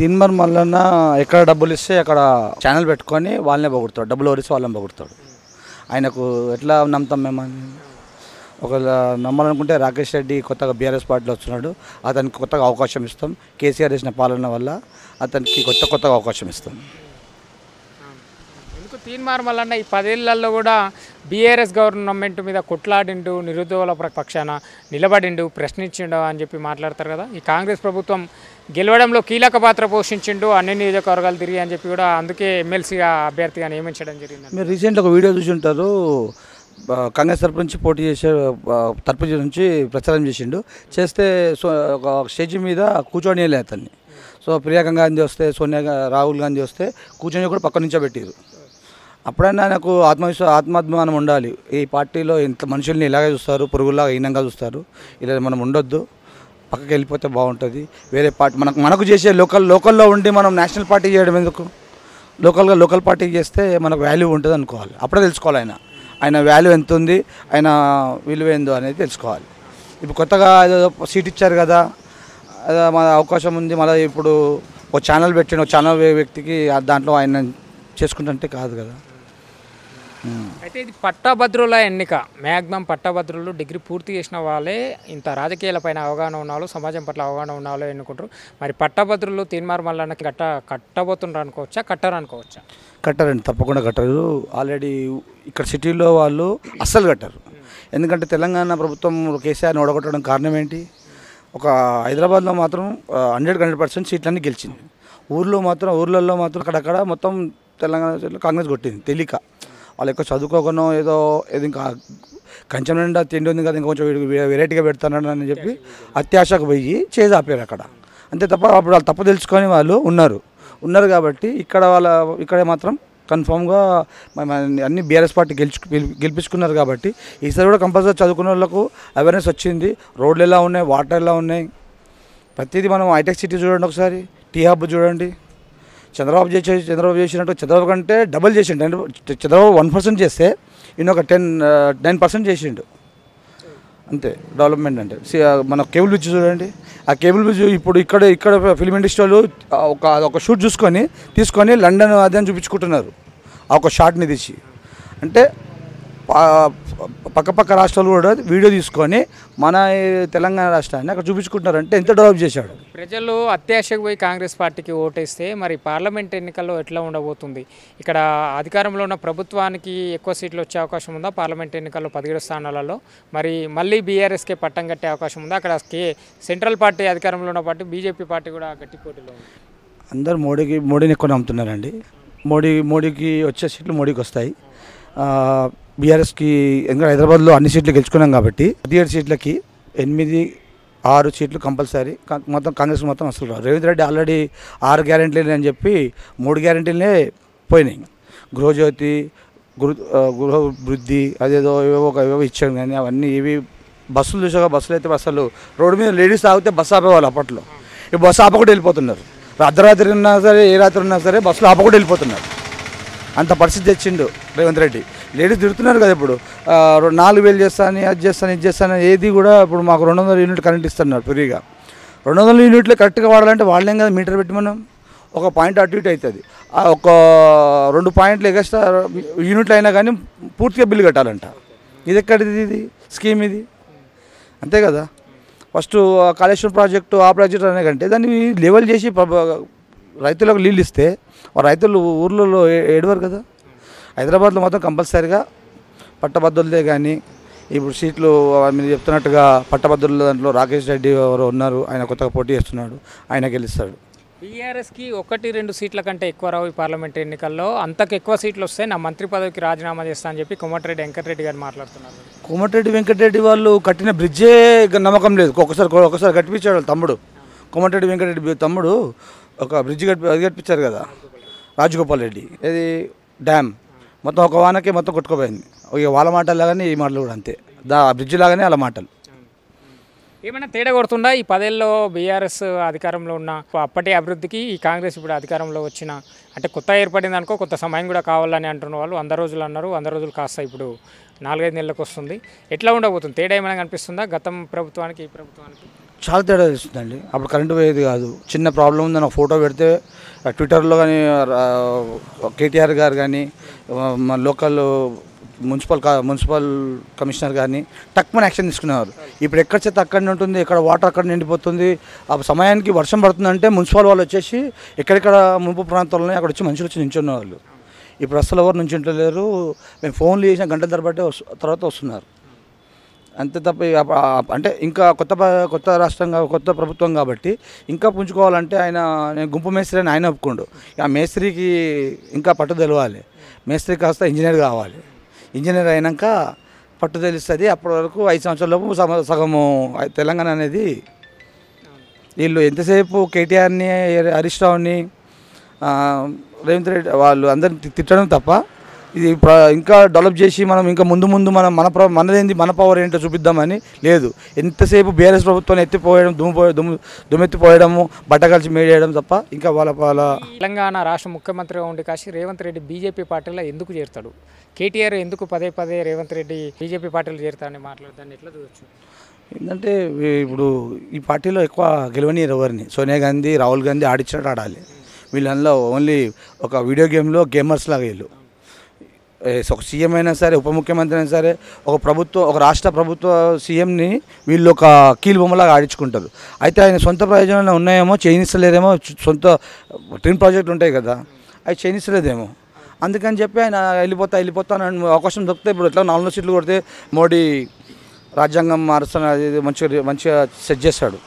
తీన్మార్ మల్లన్న ఎక్కడ డబ్బులు ఇస్తే అక్కడ ఛానల్ పెట్టుకొని వాళ్ళనే పొగుడతాడు, డబ్బులు ఓడిస్తే వాళ్ళని పొగుడతాడు. ఆయనకు ఎట్లా నమ్ముతాం మేమని? ఒకవేళ నమ్మాలనుకుంటే రాకేష్ రెడ్డి కొత్తగా బీఆర్ఎస్ పార్టీలో వస్తున్నాడు, అతనికి కొత్తగా అవకాశం ఇస్తాం. కేసీఆర్ చేసిన పాలన వల్ల అతనికి కొత్తగా అవకాశం ఇస్తాం. ఎందుకు తీన్మార్ మల్లన్న ఈ 10 ఏళ్లలో కూడా బీఆర్ఎస్ గవర్నమెంట్ మీద కొట్లాడిండు, నిరుద్యోగుల పక్షాన నిలబడిండు, ప్రశ్నించిండు అని చెప్పి మాట్లాడతారు కదా. ఈ కాంగ్రెస్ ప్రభుత్వం గెలవడంలో కీలక పాత్ర పోషించిండు, అన్ని నియోజకవర్గాలు తిరిగి అని చెప్పి కూడా అందుకే ఎమ్మెల్సీగా అభ్యర్థిగా నియమించడం జరిగింది. మీరు రీసెంట్గా ఒక వీడియో చూసి ఉంటారు. కాంగ్రెస్ తరపు నుంచి పోటీ చేసే తరపు నుంచి ప్రచారం చేస్తే ఒక స్టేజ్ మీద కూర్చొని అతన్ని. సో ప్రియాంక గాంధీ వస్తే, రాహుల్ గాంధీ వస్తే కూర్చొని కూడా పక్క నుంచో పెట్టారు. అప్పుడైనా ఆయనకు ఆత్మాభిమానం ఉండాలి. ఈ పార్టీలో ఇంత మనుషుల్ని ఇలాగే చూస్తారు, పురుగులాగా హీనంగా చూస్తారు, ఇలా మనం ఉండొద్దు, పక్కకి వెళ్ళిపోతే బాగుంటుంది. వేరే పార్టీ మనకు చేసే లోకల్లో ఉండి మనం నేషనల్ పార్టీ చేయడం ఎందుకు? లోకల్ పార్టీ చేస్తే మనకు వాల్యూ ఉంటుంది అనుకోవాలి. అప్పుడే తెలుసుకోవాలి ఆయన వాల్యూ ఎంత ఉంది, ఆయన విలువ ఏందో అనేది తెలుసుకోవాలి. ఇప్పుడు కొత్తగా ఏదో సీట్ ఇచ్చారు కదా, మన అవకాశం ఉంది, మళ్ళీ ఇప్పుడు ఒక ఛానల్ పెట్టిన ఛానల్ వ్యక్తికి దాంట్లో ఆయన చేసుకుంటుంటే కాదు కదా. అయితే ఇది పట్టభద్రుల ఎన్నిక. మ్యాక్సిమం పట్టభద్రులు డిగ్రీ పూర్తి చేసిన వాళ్ళే ఇంత రాజకీయాలపైన అవగాహన ఉన్న సమాజం పట్ల అవగాహన ఉన్న వాళ్ళు ఎన్నుకుంటారు. మరి పట్టభద్రులు తీన్మార్ మల్లన్నకి కట్టబోతుండ్రు అనుకోవచ్చా, కట్టరు అనుకోవచ్చా? కట్టరండి, తప్పకుండా కట్టరు. ఆల్రెడీ ఇక్కడ సిటీలో వాళ్ళు అస్సలు కట్టరు. ఎందుకంటే తెలంగాణ ప్రభుత్వం కేసీఆర్ని ఓడగొట్టడం కారణం ఏంటి? ఒక హైదరాబాద్లో మాత్రం 100% సీట్లన్నీ గెలిచింది. ఊర్లలో మాత్రం అక్కడక్కడ మొత్తం తెలంగాణ కాంగ్రెస్ కొట్టింది. తెలియక వాళ్ళు ఎక్కువ చదువుకోకనో ఏదో ఇంకా కంచెం నిండా తిండి ఉంది కదా, ఇంకొంచెం వెరైటీగా పెడతానని చెప్పి అత్యాశకు పోయి చేసి ఆపారు అక్కడ. అంతే తప్ప అప్పుడు వాళ్ళు తప్పు తెలుసుకొని వాళ్ళు ఉన్నారు కాబట్టి ఇక్కడ మాత్రం కన్ఫామ్గా అన్ని బీఆర్ఎస్ పార్టీ గెలిపించుకున్నారు కాబట్టి ఈసారి కూడా కంపల్సరీ చదువుకున్న వాళ్ళకు అవేర్నెస్ వచ్చింది. రోడ్లు ఎలా ఉన్నాయి, వాటర్ ఎలా ఉన్నాయి, ప్రతిదీ మనం హైటెక్ సిటీ చూడండి, ఒకసారి టీ హబ్ చూడండి. చంద్రబాబు చేసినట్టు చంద్రబాబు కంటే డబుల్ చేసిండు. అంటే చంద్రబాబు 1% చేస్తే ఈయన ఒక 9% చేసిండు. అంతే డెవలప్మెంట్ అంటే. మన కేబుల్ బ్రిడ్జ్ చూడండి, ఆ కేబుల్ బ్రిడ్జ్ ఇప్పుడు ఇక్కడ ఫిల్మ్ ఇండస్ట్రీ వాళ్ళు ఒక షూట్ తీసుకొని లండన్ అదే అని చూపించుకుంటున్నారు. ఆ ఒక షాట్ని తీసి. అంటే పక్క రాష్ట్రాలు కూడా వీడియో తీసుకొని మన తెలంగాణ రాష్ట్రాన్ని అక్కడ చూపించుకుంటున్నారంటే ఎంత డెవలప్ చేశాడు. ప్రజలు అత్యాశకు పోయి కాంగ్రెస్ పార్టీకి ఓటేస్తే మరి పార్లమెంట్ ఎన్నికల్లో ఎట్లా ఉండబోతుంది? ఇక్కడ అధికారంలో ఉన్న ప్రభుత్వానికి ఎక్కువ సీట్లు వచ్చే అవకాశం ఉందా? పార్లమెంట్ ఎన్నికల్లో 17 స్థానాలలో మరి మళ్ళీ బీఆర్ఎస్కే పట్టం కట్టే అవకాశం ఉందా? అక్కడ సెంట్రల్ పార్టీ అధికారంలో ఉన్న పార్టీ బీజేపీ పార్టీ కూడా గట్టి పోటీలో ఉంది. అందరూ మోడీని ఎక్కువ నమ్ముతున్నారండి. మోడీకి వచ్చే సీట్లు మోడీకి వస్తాయి. బీఆర్ఎస్కి ఎందుకంటే హైదరాబాద్లో అన్ని సీట్లు గెలుచుకున్నాం కాబట్టి 17 సీట్లకి 8-6 సీట్లు కంపల్సరీ. మొత్తం కాంగ్రెస్ మొత్తం అసలు రావు. రేవంత్ రెడ్డి ఆల్రెడీ 6 గ్యారెంటీలు అని చెప్పి 3 గ్యారెంటీలనే పోయినాయి. గృహజ్యోతి, గృహ వృద్ధి అదేదో ఏవో ఇచ్చాడు. కానీ అవన్నీ ఇవి బస్సులు చూసాక బస్సులు అయితే అసలు రోడ్డు మీద లేడీస్ ఆగితే బస్సు ఆపేవాళ్ళు అప్పట్లో. ఈ బస్సు ఆపకుండా వెళ్ళిపోతున్నారు. అర్ధరాత్రి ఉన్నా సరే, ఏ రాత్రి ఉన్నా సరే బస్సులు ఆపకుండా వెళ్ళిపోతున్నారు. అంత పరిస్థితి తెచ్చిండు రేవంత్ రెడ్డి. లేడీస్ తిడుతున్నారు కదా ఇప్పుడు, 4,000 చేస్తాను, ఇది చేస్తాను, ఏది కూడా ఇప్పుడు మాకు 200 యూనిట్లు కరెంట్ ఇస్తున్నారు ఫ్రీగా. 200 యూనిట్లు కరెక్ట్గా వాడాలంటే వాళ్ళేం కదా మీటర్ పెట్టి మనం ఒక పాయింట్ అటు ఇటు అవుతుంది. ఒక 2 పాయింట్లు ఎగస్ట్రా యూనిట్లు అయినా కానీ పూర్తిగా బిల్లు కట్టాలంట. ఇది ఎక్కడిది? ఇది స్కీమ్ ఇది, అంతే కదా. ఫస్ట్ కాళేశ్వరం ప్రాజెక్టు ఆ ప్రాజెక్టు అనే కంటే దాన్ని లెవెల్ చేసి రైతులకు నీళ్ళు ఇస్తే రైతులు ఊర్లలో ఏడవరు కదా. హైదరాబాద్లో మాత్రం కంపల్సరీగా పట్టభద్రులదే. కానీ ఇప్పుడు సీట్లు మీరు చెప్తున్నట్టుగా పట్టభద్రుల దాంట్లో రాకేష్ రెడ్డి ఎవరు ఉన్నారు, ఆయన కొత్తగా పోటీ చేస్తున్నాడు, ఆయన గెలుస్తాడు. బీఆర్ఎస్కి 1-2 సీట్ల కంటే ఎక్కువ రావు ఈ పార్లమెంట్ ఎన్నికల్లో. అంతకు ఎక్కువ సీట్లు వస్తే నా మంత్రి పదవికి రాజీనామా చేస్తా అని చెప్పి కోమటిరెడ్డి వెంకటరెడ్డి గారు మాట్లాడుతున్నారు. కోమటిరెడ్డి వెంకటరెడ్డి వాళ్ళు కట్టిన బ్రిడ్జే నమ్మకం లేదు. ఒకసారి కట్టించాడు తమ్ముడు, కోమటిరెడ్డి వెంకటరెడ్డి తమ్ముడు ఒక బ్రిడ్జ్ కట్టించారు కదా రాజగోపాల్ రెడ్డి. ఇది డ్యామ్ మొత్తం ఒక వానకే మొత్తం కొట్టుకుపోయింది. ఇక వాళ్ళ మాటలు లాగానే ఈ మాటలు కూడా అంతే, బ్రిడ్జ్ లాగానే వాళ్ళ మాటలు. ఏమైనా తేడా కొడుతుందా ఈ 10 ఏళ్ళలో బీఆర్ఎస్ అధికారంలో ఉన్న అప్పటి అభివృద్ధికి ఈ కాంగ్రెస్ ఇప్పుడు అధికారంలో వచ్చిన? అంటే కొత్త ఏర్పడింది అనుకో, కొత్త సమయం కూడా కావాలని అంటున్న వాళ్ళు 100 రోజులు అన్నారు. 100 రోజులు కాస్త ఇప్పుడు 4-5 నెలలకు వస్తుంది. ఎట్లా ఉండబోతుంది? తేడా ఏమైనా కనిపిస్తుందా గతం ప్రభుత్వానికి ఈ ప్రభుత్వానికి? చాలా తేడా తెలుస్తుందండి. అప్పుడు కరెంటు పోయేది కాదు. చిన్న ప్రాబ్లం ఉందని ఒక ఫోటో పెడితే ట్విట్టర్లో కానీ కేటీఆర్ గారు కానీ మన లోకల్ మున్సిపల్ కమిషనర్ కానీ తక్కువ యాక్షన్ తీసుకునేవారు. ఇప్పుడు ఎక్కడ చెత్త అక్కడనే ఉంటుంది, ఎక్కడ వాటర్ అక్కడ నిండిపోతుంది. ఆ సమయానికి వర్షం పడుతుందంటే మున్సిపల్ వాళ్ళు వచ్చేసి ఎక్కడెక్కడ ముంపు ప్రాంతాల్లో అక్కడ వచ్చి మనుషులు వచ్చి నించునేవాళ్ళు. ఇప్పుడు అసలు ఎవరు నించుంటలేరు. మేము ఫోన్లు చేసిన గంటల తరబట్టే తర్వాత వస్తున్నారు. అంతే తప్ప అంటే ఇంకా కొత్త రాష్ట్రంగా కొత్త ప్రభుత్వం కాబట్టి ఇంకా పుంజుకోవాలంటే నేను గుంపు మేస్త్రి అని ఆయన ఒప్పుకోండు. ఆ మేస్త్రికి ఇంకా పట్టు తెలవాలి. మేస్త్రి కాస్త ఇంజనీర్ కావాలి. ఇంజనీర్ అయినాక పట్టు తెలుస్తుంది. అప్పటి వరకు 5 సంవత్సరాలలోపు సగము తెలంగాణ అనేది వీళ్ళు ఎంతసేపు కేటీఆర్ని హరీష్ రావుని రేవంత్ రెడ్డి వాళ్ళు అందరిని తిట్టడం తప్ప ఇది ఇంకా డెవలప్ చేసి మనం ఇంకా ముందు మనం మనదేంది మన పవర్ ఏంటో చూపిద్దామని లేదు. ఎంతసేపు బీఆర్ఎస్ ప్రభుత్వాన్ని ఎత్తిపోయడం దుమ్మెత్తిపోయడము బట్టగలిసి మేడేయడం తప్ప ఇంకా వాళ్ళ తెలంగాణ రాష్ట్ర ముఖ్యమంత్రిగా ఉండి కాసి రేవంత్ రెడ్డి బీజేపీ పార్టీలో ఎందుకు చేరుతాడు? కేటీఆర్ ఎందుకు పదే రేవంత్ రెడ్డి బీజేపీ పార్టీలో చేరుతాడని మాట్లాడదాన్ని ఎట్లా చూడొచ్చు? ఏంటంటే ఇప్పుడు ఈ పార్టీలో ఎక్కువ గెలవనియరు ఎవరిని. సోనియా గాంధీ, రాహుల్ గాంధీ ఆడిచ్చినట్టు ఆడాలి. వీళ్ళందరూ ఓన్లీ ఒక వీడియో గేమ్లో గేమర్స్ లాగా వీళ్ళు. ఒక సీఎం అయినా సరే, ఉప ముఖ్యమంత్రి అయినా సరే, ఒక రాష్ట్ర ప్రభుత్వ సీఎంని వీళ్ళు ఒక కీలు బొమ్మలాగా ఆడించుకుంటారు. అయితే ఆయన సొంత ప్రయోజనాలు ఉన్నాయేమో చేయనిస్తలేదేమో. సొంత డ్రీమ్ ప్రాజెక్టులు ఉంటాయి కదా, అవి చేయనిస్తలేదేమో. అందుకని చెప్పి ఆయన వెళ్ళిపోతాను అవకాశం దొరికితే ఇప్పుడు ఎట్లా 4 సీట్లు కొడితే మోడీ రాజ్యాంగం మారుస్తాను, అది మంచిగా సెట్ చేస్తాడు.